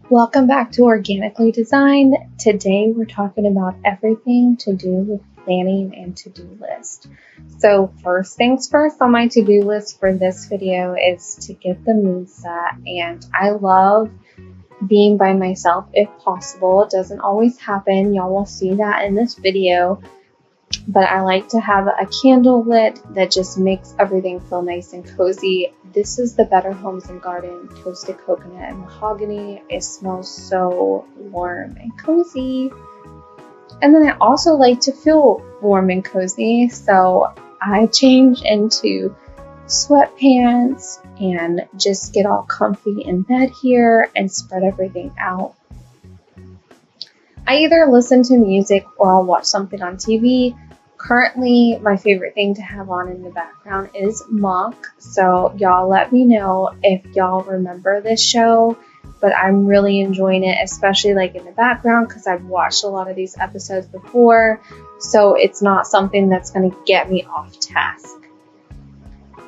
Welcome back to Organically Designed. Today we're talking about everything to do with planning and to-do list. So first things first on my to-do list for this video is to get the mood set, and I love being by myself if possible. It doesn't always happen. Y'all will see that in this video. But I like to have a candle lit that just makes everything feel nice and cozy. This is the Better Homes and Garden Toasted Coconut and Mahogany. It smells so warm and cozy. And then I also like to feel warm and cozy, so I change into sweatpants and just get all comfy in bed here and spread everything out. I either listen to music or I'll watch something on TV. Currently, my favorite thing to have on in the background is Monk. So y'all let me know if y'all remember this show, but I'm really enjoying it, especially like in the background because I've watched a lot of these episodes before. So it's not something that's going to get me off task.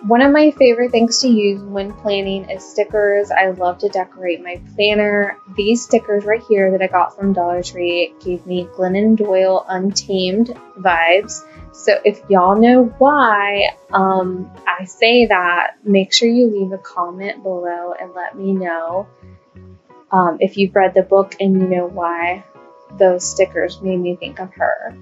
One of my favorite things to use when planning is stickers. I love to decorate my planner. These stickers right here that I got from Dollar Tree gave me Glennon Doyle Untamed vibes. So if y'all know why I say that, make sure you leave a comment below and let me know if you've read the book and you know why those stickers made me think of her.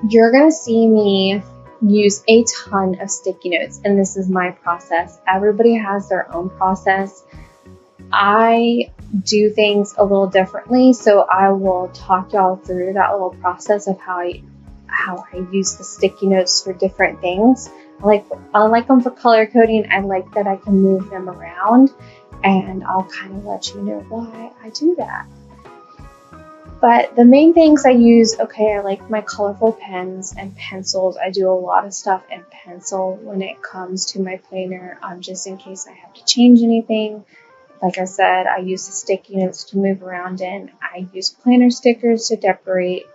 You're going to see me use a ton of sticky notes, and this is my process. Everybody has their own process. I do things a little differently, so I will talk y'all through that little process of how I use the sticky notes for different things. I like them for color coding. I like that I can move them around, and I'll kind of let you know why I do that. But the main things I use, I like my colorful pens and pencils. I do a lot of stuff in pencil when it comes to my planner, just in case I have to change anything. Like I said, I use the sticky notes to move around in. I use planner stickers to decorate.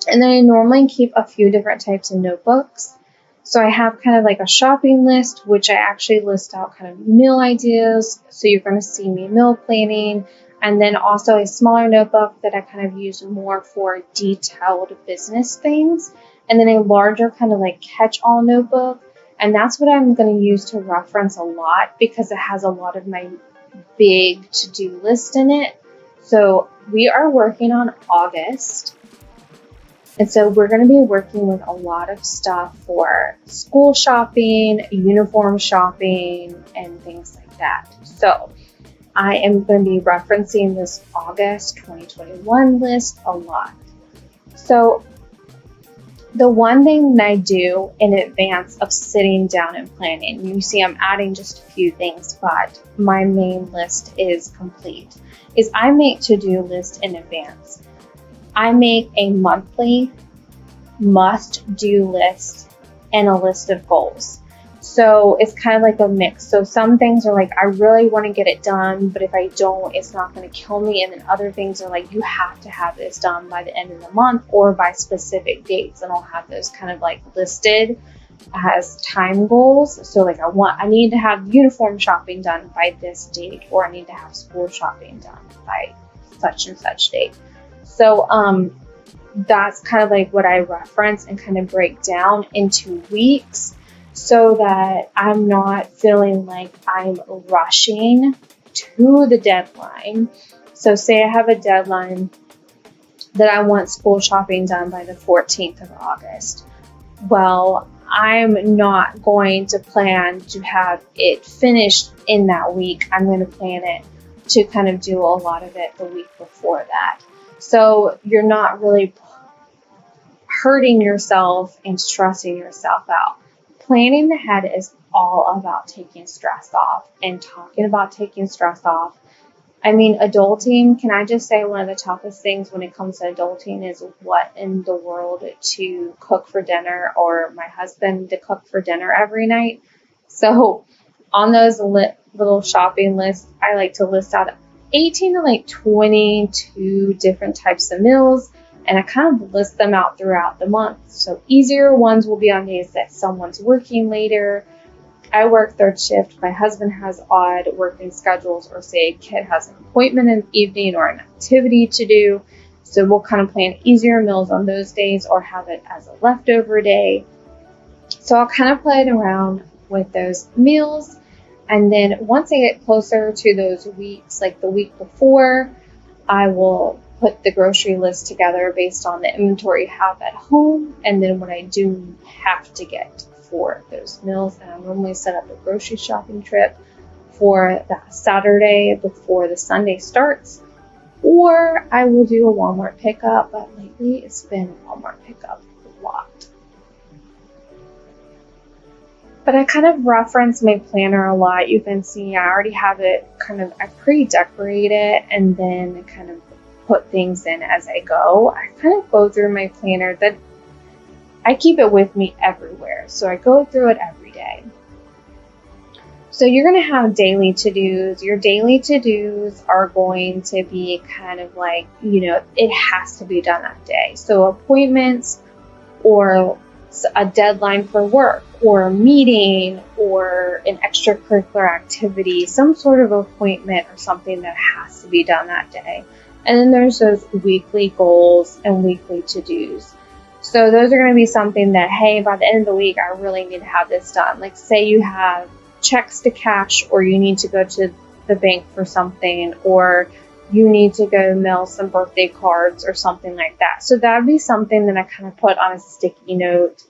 And then I normally keep a few different types of notebooks. So I have kind of like a shopping list, which I actually list out kind of meal ideas. So you're going to see me meal planning. And then also a smaller notebook that I kind of use more for detailed business things. And then a larger kind of like catch-all notebook. And that's what I'm going to use to reference a lot because it has a lot of my big to-do list in it. So we are working on August. And so we're going to be working with a lot of stuff for school shopping, uniform shopping, and things like that. So I am going to be referencing this August 2021 list a lot. So the one thing that I do in advance of sitting down and planning, you see I'm adding just a few things, but my main list is complete, is I make to-do lists in advance. I make a monthly must-do list and a list of goals. So it's kind of like a mix. So some things are like, I really want to get it done, but if I don't, it's not going to kill me. And then other things are like, you have to have this done by the end of the month or by specific dates. And I'll have those kind of like listed as time goals. So like I need to have uniform shopping done by this date, or I need to have school shopping done by such and such date. So that's kind of like what I reference and kind of break down into weeks, so that I'm not feeling like I'm rushing to the deadline. So say I have a deadline that I want school shopping done by the 14th of August. Well, I'm not going to plan to have it finished in that week. I'm going to plan it to kind of do a lot of it the week before that. So you're not really hurting yourself and stressing yourself out. Planning ahead is all about taking stress off, and talking about taking stress off. I mean, adulting, can I just say one of the toughest things when it comes to adulting is what in the world to cook for dinner, or my husband to cook for dinner every night. So on those little shopping lists, I like to list out 18 to like 22 different types of meals. And I kind of list them out throughout the month. So easier ones will be on days that someone's working later. I work third shift. My husband has odd working schedules, or say a kid has an appointment in the evening or an activity to do. So we'll kind of plan easier meals on those days or have it as a leftover day. So I'll kind of play around with those meals. And then once I get closer to those weeks, like the week before, I will put the grocery list together based on the inventory I have at home and then what I do have to get for those meals. And I normally set up a grocery shopping trip for that Saturday before the Sunday starts, or I will do a Walmart pickup, but lately it's been a Walmart pickup a lot. But I kind of reference my planner a lot. You can see I already have it I pre-decorate it and then kind of put things in as I go. I kind of go through my planner that I keep it with me everywhere. So I go through it every day. So you're going to have daily to-dos. Your daily to-dos are going to be kind of like, it has to be done that day. So appointments or a deadline for work or a meeting or an extracurricular activity, some sort of appointment or something that has to be done that day. And then there's those weekly goals and weekly to-dos. So those are going to be something that, hey, by the end of the week, I really need to have this done. Like say you have checks to cash, or you need to go to the bank for something, or you need to go mail some birthday cards or something like that. So that would be something that I kind of put on a sticky note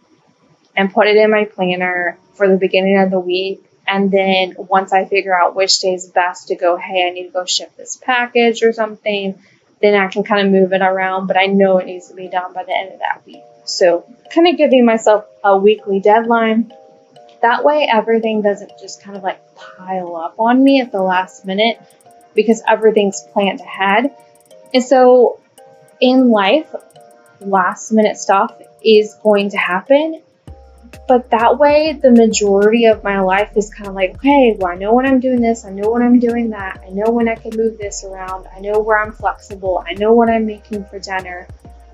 and put it in my planner for the beginning of the week. And then once I figure out which day is best to go, hey, I need to go ship this package or something, then I can kind of move it around, but I know it needs to be done by the end of that week. So kind of giving myself a weekly deadline. That way everything doesn't just kind of like pile up on me at the last minute because everything's planned ahead. And so in life, last minute stuff is going to happen. But that way, the majority of my life is kind of like, okay, well, I know when I'm doing this. I know when I'm doing that. I know when I can move this around. I know where I'm flexible. I know what I'm making for dinner.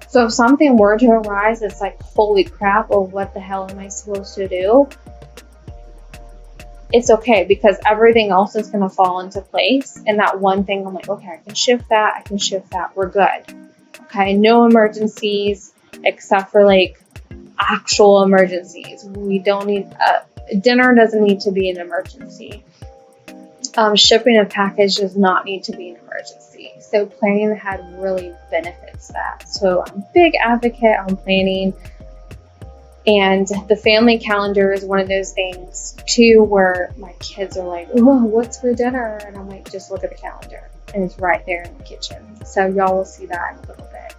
So if something were to arise, it's like, holy crap, or what the hell am I supposed to do? It's okay because everything else is going to fall into place. And that one thing, I'm like, okay, I can shift that. We're good. Okay, no emergencies except for like actual emergencies. We don't need dinner doesn't need to be an emergency. Shipping a package does not need to be an emergency. So planning ahead really benefits that. So I'm a big advocate on planning. And the family calendar is one of those things too, where my kids are like, oh, what's for dinner? And I'm like, just look at the calendar. And it's right there in the kitchen. So y'all will see that in a little bit.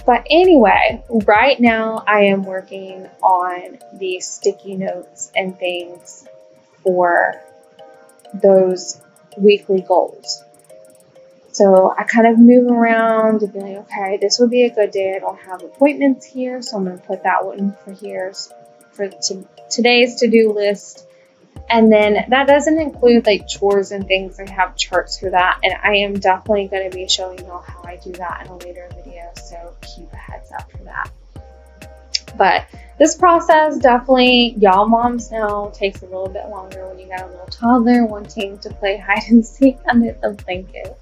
But anyway, right now I am working on the sticky notes and things for those weekly goals. So I kind of move around and be like, okay, this would be a good day. I don't have appointments here, so I'm going to put that one for here for today's to-do list. And then that doesn't include like chores and things. I have charts for that. And I am definitely going to be showing you how I do that in a later video. So keep a heads up for that. But this process definitely, y'all moms know, takes a little bit longer when you got a little toddler wanting to play hide and seek under the blanket.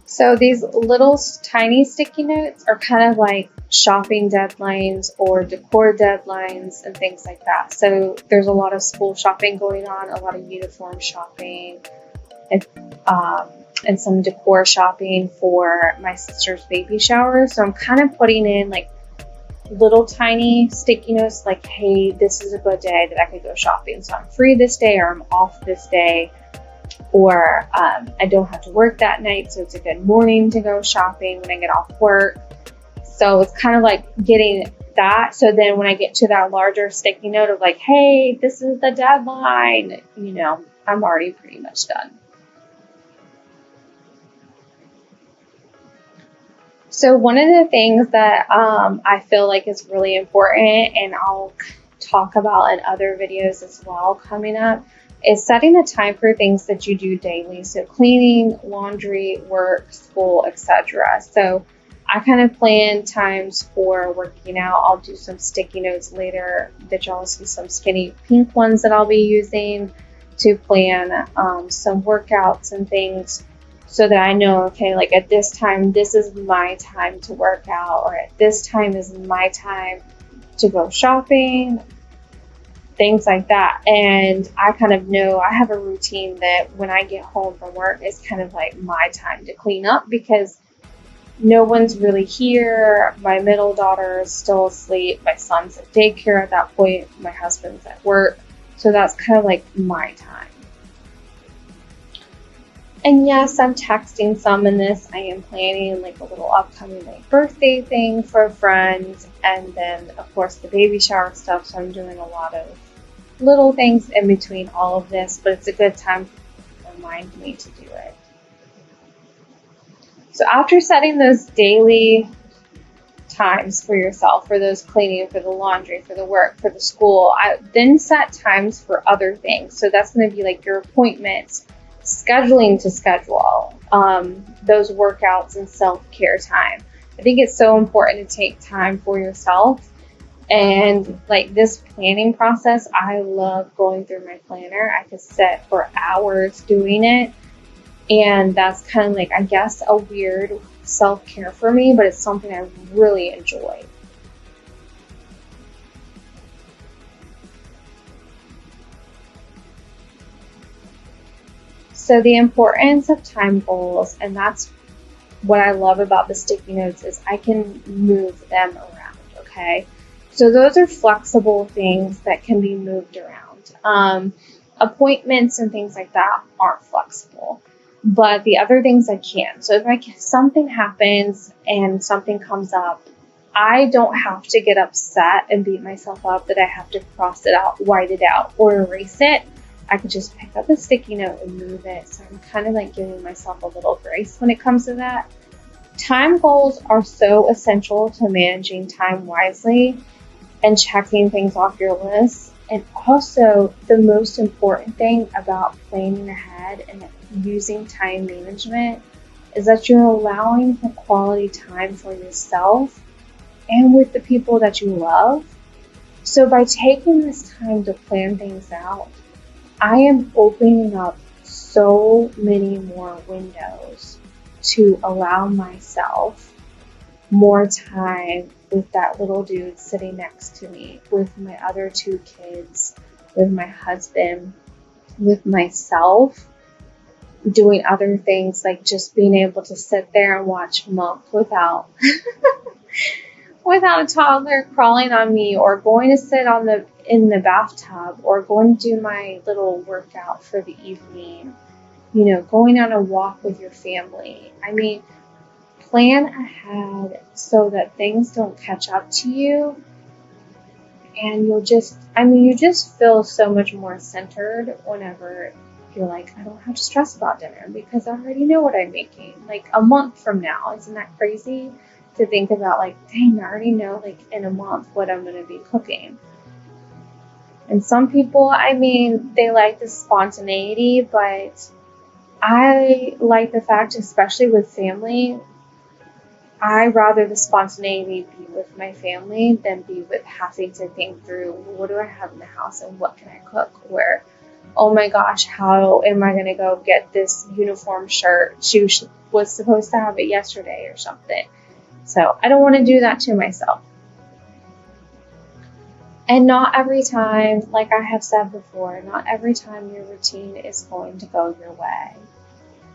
So these little tiny sticky notes are kind of like shopping deadlines or decor deadlines and things like that. So there's a lot of school shopping going on, a lot of uniform shopping, and some decor shopping for my sister's baby shower. So I'm kind of putting in like little tiny sticky notes like, hey, this is a good day that I could go shopping. So I'm free this day, or I'm off this day, or I don't have to work that night. So it's a good morning to go shopping when I get off work. So it's kind of like getting that. So then when I get to that larger sticky note of like, hey, this is the deadline, I'm already pretty much done. So one of the things that I feel like is really important, and I'll talk about in other videos as well coming up, is setting a time for things that you do daily. So cleaning, laundry, work, school, etc. So I kind of plan times for working out. I'll do some sticky notes later that y'all see some skinny pink ones that I'll be using to plan some workouts and things so that I know, okay, like at this time, this is my time to work out, or at this time is my time to go shopping, things like that. And I kind of know I have a routine that when I get home from work, it's kind of like my time to clean up because no one's really here. My middle daughter is still asleep. My son's at daycare at that point. My husband's at work. So that's kind of like my time. And yes, I'm texting some in this. I am planning like a little upcoming like birthday thing for a friend. And then of course the baby shower stuff. So I'm doing a lot of little things in between all of this, but it's a good time to remind me to do it. So after setting those daily times for yourself, for those cleaning, for the laundry, for the work, for the school, I then set times for other things. So that's going to be like your appointments, scheduling to schedule those workouts and self-care time. I think it's so important to take time for yourself. And like this planning process, I love going through my planner. I could sit for hours doing it. And that's kind of like, I guess, a weird self-care for me, but it's something I really enjoy. So the importance of time goals, and that's what I love about the sticky notes, is I can move them around, okay? So those are flexible things that can be moved around. Appointments and things like that aren't flexible. But the other things I can. So if something happens and something comes up, I don't have to get upset and beat myself up that I have to cross it out, white it out, or erase it. I could just pick up a sticky note and move it. So I'm kind of like giving myself a little grace when it comes to that. Time goals are so essential to managing time wisely and checking things off your list. And also the most important thing about planning ahead and using time management is that you're allowing for quality time for yourself and with the people that you love. So by taking this time to plan things out, I am opening up so many more windows to allow myself more time with that little dude sitting next to me, with my other two kids, with my husband, with myself, doing other things like just being able to sit there and watch Monk without without a toddler crawling on me, or going to sit in the bathtub, or going to do my little workout for the evening, going on a walk with your family. I mean, plan ahead so that things don't catch up to you, and you just feel so much more centered whenever you're like, I don't have to stress about dinner because I already know what I'm making like a month from now. Isn't that crazy to think about? Like, dang, I already know like in a month what I'm going to be cooking. And some people, they like the spontaneity, but I like the fact, especially with family, I rather the spontaneity be with my family than be with having to think through, what do I have in the house and what can I cook? Or, oh my gosh, how am I going to go get this uniform shirt? She was supposed to have it yesterday or something. So I don't want to do that to myself. And not every time, like I have said before, not every time your routine is going to go your way.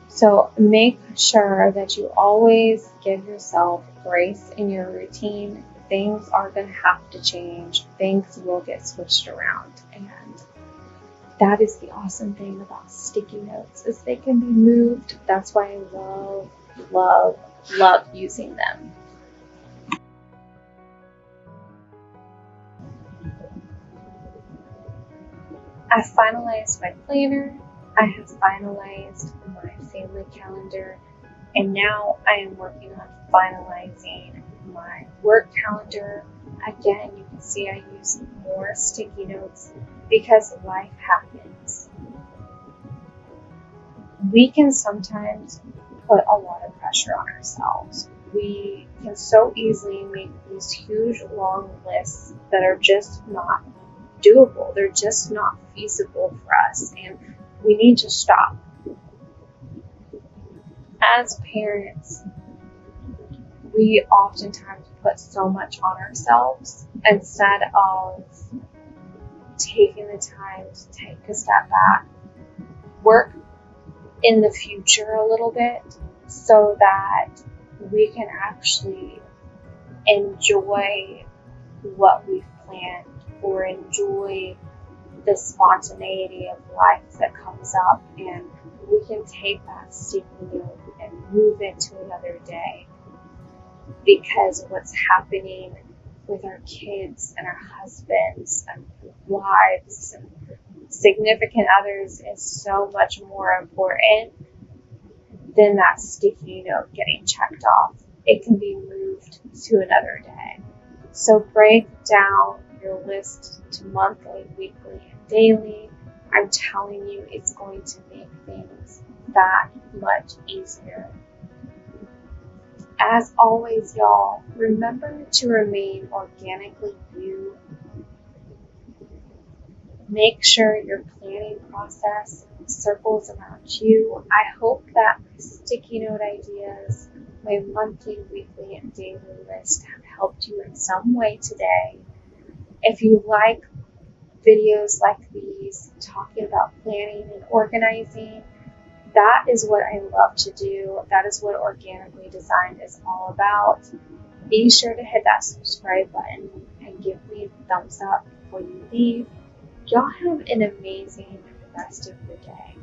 So make sure that you always give yourself grace in your routine. Things are going to have to change. Things will get switched around. And that is the awesome thing about sticky notes, is they can be moved. That's why I love using them. I finalized my planner. I have finalized my family calendar, and now I am working on finalizing my work calendar. Again, you can see I use more sticky notes because life happens. We can sometimes put a lot of pressure on ourselves. we can so easily make these huge long lists that are just not doable. They're just not feasible for us, and we need to stop. As parents, we oftentimes put so much on ourselves instead of taking the time to take a step back, work in the future a little bit so that we can actually enjoy what we've planned or enjoy the spontaneity of life that comes up, and we can take that sticky note and move into another day, because what's happening with our kids and our husbands and wives and significant others is so much more important than that sticky note getting checked off. It can be moved to another day. So break down your list to monthly, weekly, and daily. I'm telling you, it's going to make things that much easier. As always, y'all, remember to remain organically you. Make sure your planning process circles around you. I hope that my sticky note ideas, my monthly, weekly, and daily list have helped you in some way today. If you like videos like these, talking about planning and organizing, that is what I love to do. That is what Organically Designed is all about. Be sure to hit that subscribe button and give me a thumbs up before you leave. Y'all have an amazing rest of your day.